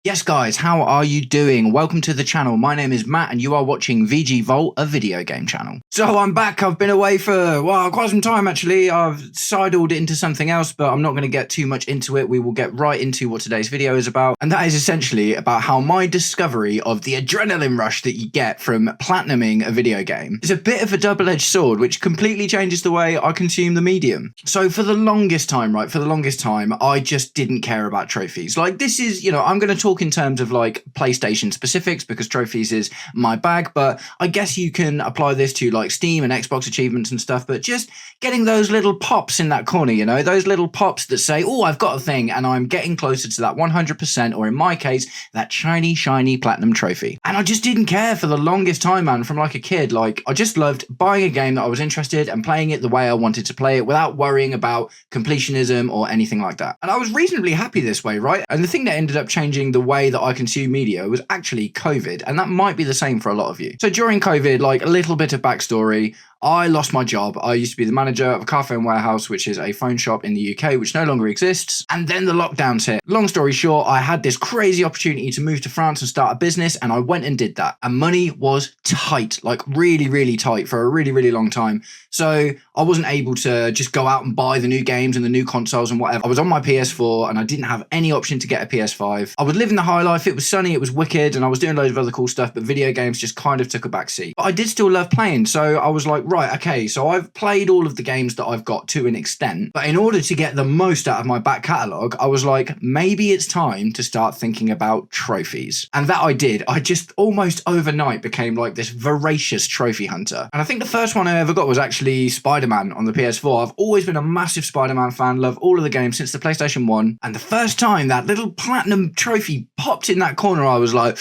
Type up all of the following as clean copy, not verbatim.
Yes guys, how are you doing? Welcome to the channel. My name is Matt and you are watching VG Vault, a video game channel. So I'm back. I've been away for, quite some time actually. I've sidled into something else, but I'm not going to get too much into it. We will get right into what today's video is about. And that is essentially about how my discovery of the adrenaline rush that you get from platinuming a video game is a bit of a double-edged sword, which completely changes the way I consume the medium. So for the longest time, I just didn't care about trophies. Like this is, I'm going to talk in terms of like PlayStation specifics because trophies is my bag, but I guess you can apply this to like Steam and Xbox achievements and stuff, but just getting those little pops in that corner, those little pops that say, oh, I've got a thing and I'm getting closer to that 100%, or in my case, that shiny platinum trophy. And I just didn't care for the longest time, man, from like a kid. Like I just loved buying a game that I was interested and playing it the way I wanted to play it without worrying about completionism or anything like that. And I was reasonably happy this way, right? And the thing that ended up changing the way that I consume media was actually COVID, and that might be the same for a lot of you. So during COVID, like a little bit of backstory, I lost my job. I used to be the manager of a car phone warehouse, which is a phone shop in the UK, which no longer exists. And then the lockdowns hit. Long story short, I had this crazy opportunity to move to France and start a business, and I went and did that. And money was tight, like really tight for a really long time. So I wasn't able to just go out and buy the new games and the new consoles and whatever. I was on my PS4 and I didn't have any option to get a PS5. I was living the high life. It was sunny, it was wicked, and I was doing loads of other cool stuff, but video games just kind of took a back seat. But I did still love playing. So I was like, right, okay, so I've played all of the games that I've got to an extent, but in order to get the most out of my back catalogue, I was like, maybe it's time to start thinking about trophies. And that I did. I just almost overnight became like this voracious trophy hunter. And I think the first one I ever got was actually Spider-Man on the PS4. I've always been a massive Spider-Man fan, love all of the games since the PlayStation 1. And the first time that little platinum trophy popped in that corner, I was like,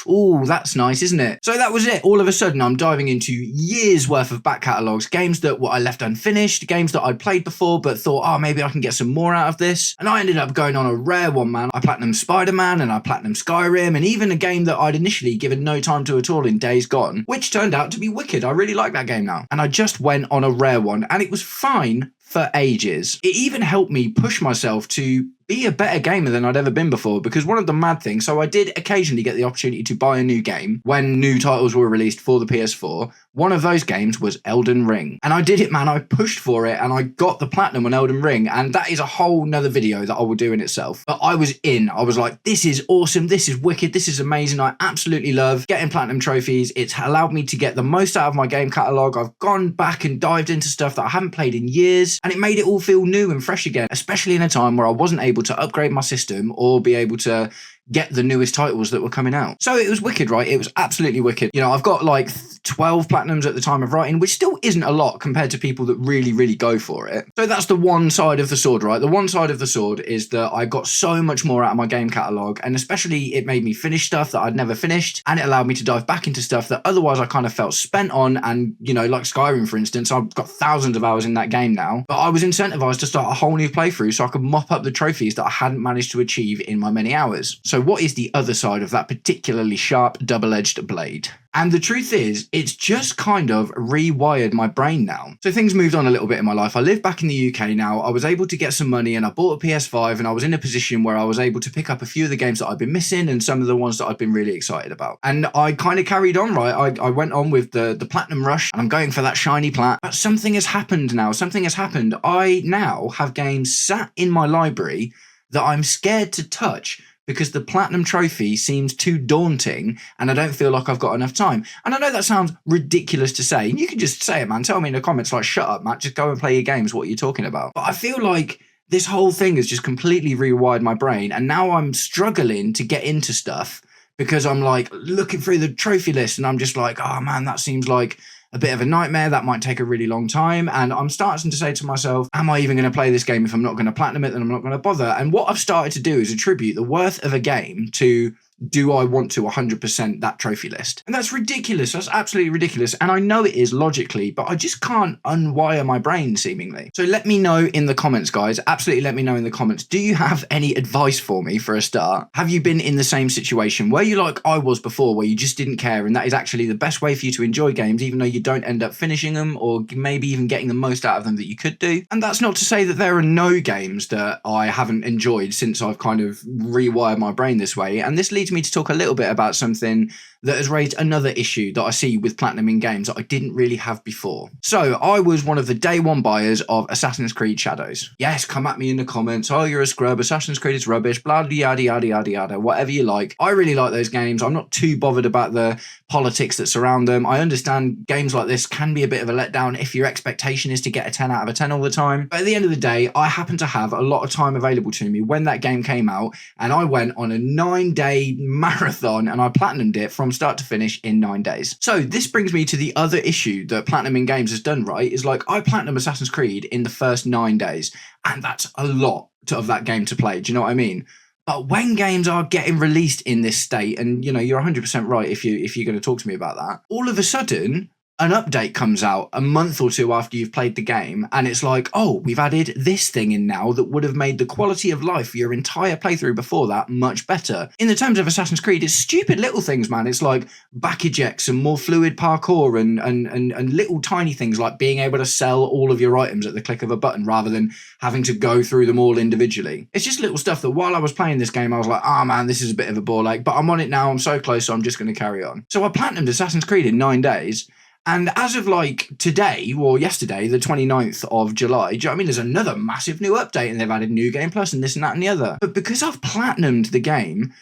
oh, that's nice, isn't it? So that was it. All of a sudden, I'm diving into years worth of back catalogues, games that I left unfinished, games that I'd played before but thought, oh, maybe I can get some more out of this. And I ended up going on a rare one, man. I platinumed Spider-Man and I platinumed Skyrim, and even a game that I'd initially given no time to at all in Days Gone, which turned out to be wicked. I really like that game now. And I just went on a rare one and it was fine for ages. It even helped me push myself to be a better gamer than I'd ever been before, because one of the mad things, so I did occasionally get the opportunity to buy a new game when new titles were released for the PS4. One of those games was Elden Ring. And I did it, man. I pushed for it and I got the platinum on Elden Ring. And that is a whole nother video that I will do in itself. But I was in. I was like, this is awesome. This is wicked. This is amazing. I absolutely love getting platinum trophies. It's allowed me to get the most out of my game catalogue. I've gone back and dived into stuff that I haven't played in years. And it made it all feel new and fresh again, especially in a time where I wasn't able to upgrade my system or be able to get the newest titles that were coming out. So it was wicked, right? It was absolutely wicked. I've got like 12 platinums at the time of writing, which still isn't a lot compared to people that really go for it. So that's the one side of the sword, right? The one side of the sword is that I got so much more out of my game catalogue, and especially it made me finish stuff that I'd never finished, and it allowed me to dive back into stuff that otherwise I kind of felt spent on. And, like Skyrim, for instance, I've got thousands of hours in that game now, but I was incentivized to start a whole new playthrough so I could mop up the trophies that I hadn't managed to achieve in my many hours. So what is the other side of that particularly sharp double-edged blade? And the truth is, it's just kind of rewired my brain now. So things moved on a little bit in my life. I live back in the UK now. I was able to get some money and I bought a PS5, and I was in a position where I was able to pick up a few of the games that I'd been missing and some of the ones that I'd been really excited about. And I kind of carried on, right? I went on with the platinum rush, and I'm going for that shiny plat. But something has happened now. Something has happened. I now have games sat in my library that I'm scared to touch because the platinum trophy seems too daunting and I don't feel like I've got enough time. And I know that sounds ridiculous to say, and you can just say it, man. Tell me in the comments, like, shut up, Matt, just go and play your games. What are you talking about? But I feel like this whole thing has just completely rewired my brain, and now I'm struggling to get into stuff because I'm like looking through the trophy list and I'm just like, oh man, that seems like a bit of a nightmare. That might take a really long time. And I'm starting to say to myself, am I even going to play this game? If I'm not going to platinum it, then I'm not going to bother. And what I've started to do is attribute the worth of a game to do I want to 100% that trophy list? And that's ridiculous. That's absolutely ridiculous. And I know it is logically, but I just can't unwire my brain seemingly. So let me know in the comments, guys. Absolutely let me know in the comments. Do you have any advice for me for a start? Have you been in the same situation? Were you like I was before, where you just didn't care, and that is actually the best way for you to enjoy games, even though you don't end up finishing them or maybe even getting the most out of them that you could do? And that's not to say that there are no games that I haven't enjoyed since I've kind of rewired my brain this way. And this leads me to talk a little bit about something that has raised another issue that I see with platinum in games that I didn't really have before. So I was one of the day one buyers of Assassin's Creed Shadows. Yes, come at me in the comments. Oh, you're a scrub. Assassin's Creed is rubbish. Blah, yada, yada, yada, yada. Whatever you like. I really like those games. I'm not too bothered about the politics that surround them. I understand games like this can be a bit of a letdown if your expectation is to get a 10 out of a 10 all the time. But at the end of the day, I happen to have a lot of time available to me when that game came out, and I went on a 9-day marathon and I platinumed it from start to finish in 9 days. So this brings me to the other issue that platinum in games has done right, is like I platinum Assassin's Creed in the first 9 days, and that's a lot of that game to play. Do you know what I mean? But when games are getting released in this state, and you know, you're 100% right if you're going to talk to me about that, all of a sudden an update comes out a month or two after you've played the game, and it's like, oh, we've added this thing in now that would have made the quality of life for your entire playthrough before that much better. In the terms of Assassin's Creed, it's stupid little things, man. It's like back ejects and more fluid parkour and little tiny things like being able to sell all of your items at the click of a button rather than having to go through them all individually. It's just little stuff that while I was playing this game, I was like, oh man, this is a bit of a bore like, but I'm on it now, I'm so close, so I'm just going to carry on. So I platinumed Assassin's Creed in 9 days. And as of like today, or yesterday, the 29th of July, do you know what I mean? There's another massive new update and they've added New Game Plus and this and that and the other. But because I've platinumed the game,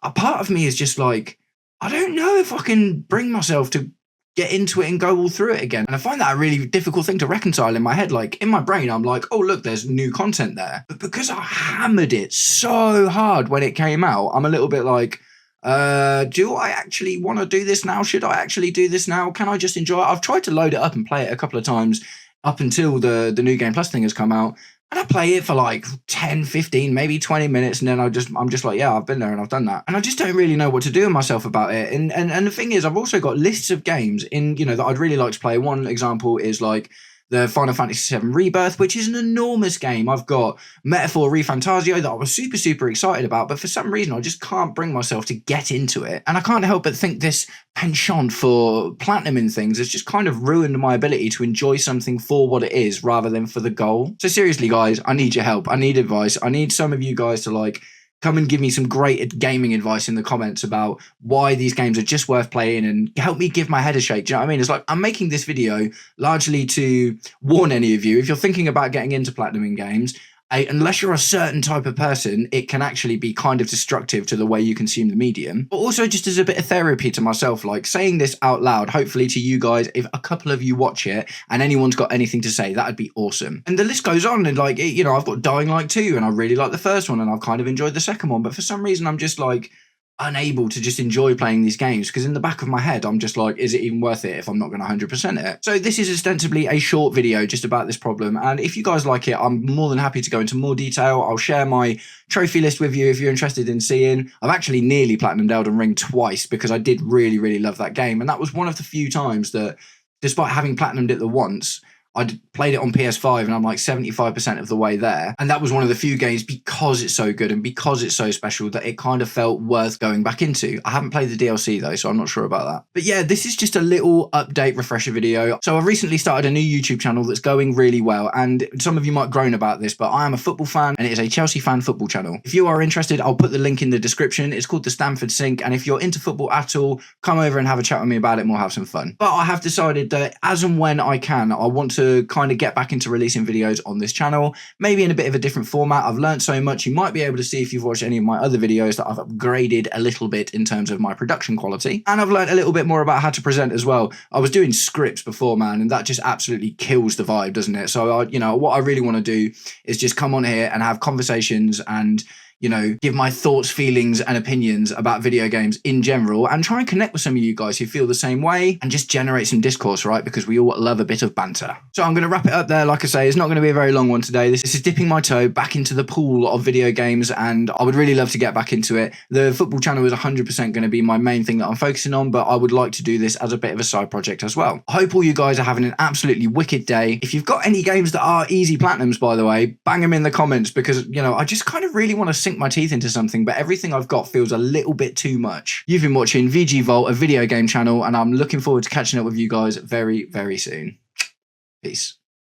a part of me is just like, I don't know if I can bring myself to get into it and go all through it again. And I find that a really difficult thing to reconcile in my head. Like in my brain, I'm like, oh, look, there's new content there. But because I hammered it so hard when it came out, I'm a little bit like, do I actually want to do this now? Should I actually do this now? Can I just enjoy it? I've tried to load it up and play it a couple of times up until the New Game Plus thing has come out. And I play it for like 10, 15, maybe 20 minutes. And then I'm just like, yeah, I've been there and I've done that. And I just don't really know what to do with myself about it. And the thing is, I've also got lists of games in, you know, that I'd really like to play. One example is like the Final Fantasy VII Rebirth, which is an enormous game. I've got Metaphor ReFantazio that I was super, super excited about, but for some reason I just can't bring myself to get into it. And I can't help but think this penchant for platinum in things has just kind of ruined my ability to enjoy something for what it is rather than for the goal. So seriously, guys, I need your help. I need advice. I need some of you guys to like come and give me some great gaming advice in the comments about why these games are just worth playing and help me give my head a shake. Do you know what I mean? It's like I'm making this video largely to warn any of you. If you're thinking about getting into platinum in games, unless you're a certain type of person, it can actually be kind of destructive to the way you consume the medium. But also just as a bit of therapy to myself, like saying this out loud, hopefully to you guys, if a couple of you watch it and anyone's got anything to say, that'd be awesome. And the list goes on, and like, you know, I've got Dying Light 2 and I really like the first one and I've kind of enjoyed the second one, but for some reason I'm just like unable to just enjoy playing these games because in the back of my head I'm just like, is it even worth it if I'm not going to 100% it? So this is ostensibly a short video just about this problem, and if you guys like it, I'm more than happy to go into more detail. I'll share my trophy list with you if you're interested in seeing. I've actually nearly platinumed Elden Ring twice because I did really, really love that game, and that was one of the few times that despite having platinumed it the once, I'd played it on PS5 and I'm like 75% of the way there. And that was one of the few games, because it's so good and because it's so special, that it kind of felt worth going back into. I haven't played the DLC though, so I'm not sure about that. But yeah, this is just a little update refresher video. So I've recently started a new YouTube channel that's going really well. And some of you might groan about this, but I am a football fan and it is a Chelsea fan football channel. If you are interested, I'll put the link in the description. It's called the Stamford Sync. And if you're into football at all, come over and have a chat with me about it and we'll have some fun. But I have decided that as and when I can, I want to kind of get back into releasing videos on this channel, maybe in a bit of a different format. I've learned so much. You might be able to see if you've watched any of my other videos that I've upgraded a little bit in terms of my production quality. And I've learned a little bit more about how to present as well. I was doing scripts before, man, and that just absolutely kills the vibe, doesn't it? So, you know, what I really want to do is just come on here and have conversations and, you know, give my thoughts, feelings and opinions about video games in general, and try and connect with some of you guys who feel the same way, and just generate some discourse, right? Because we all love a bit of banter. So I'm going to wrap it up there. Like I say, it's not going to be a very long one today. This is dipping my toe back into the pool of video games, and I would really love to get back into it. The football channel is 100% going to be my main thing that I'm focusing on, but I would like to do this as a bit of a side project as well. I hope all you guys are having an absolutely wicked day. If you've got any games that are easy platinums, by the way, bang them in the comments, because, you know, I just kind of really want to sink my teeth into something, but everything I've got feels a little bit too much. You've been watching VG Vault, a video game channel, and I'm looking forward to catching up with you guys very, very soon. Peace.